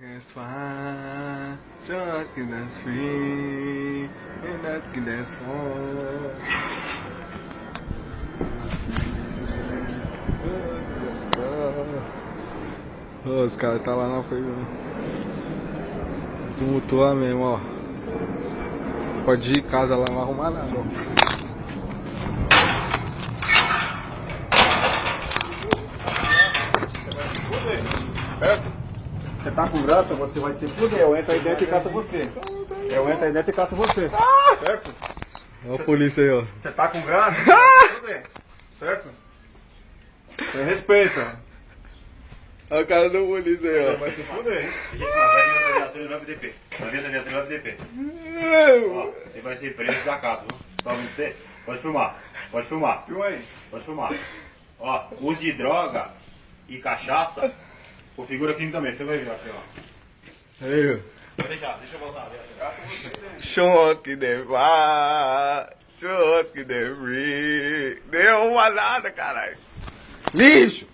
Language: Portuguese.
That's why shark is that's free and that's good that's all. Os caras tá lá na frente, tumultua mesmo, ó. Pode ir em casa lá, não vai arrumar nada, ó. Certo? Você tá com graça, você vai se fuder. Eu entro aí dentro e cato você. Eu entro aí dentro e cato você. Certo? Olha a polícia aí, ó. Você tá com graça, você vai se fuder. Certo? Você respeita. Olha o cara da polícia aí, ó. Vai se fuder. Vai vir da viatura DP. Ó, você vai ser preso e desacato, viu? Pra você. Pode filmar. Pode filmar. Filma aí. Pode filmar. Ó, uso de droga e cachaça configura crime também. Você vai ver aqui, ó. Aí, ó. Pode deixar, deixa eu voltar. Choque de vá, choque de rir. Deu uma nada, caralho. Lixo!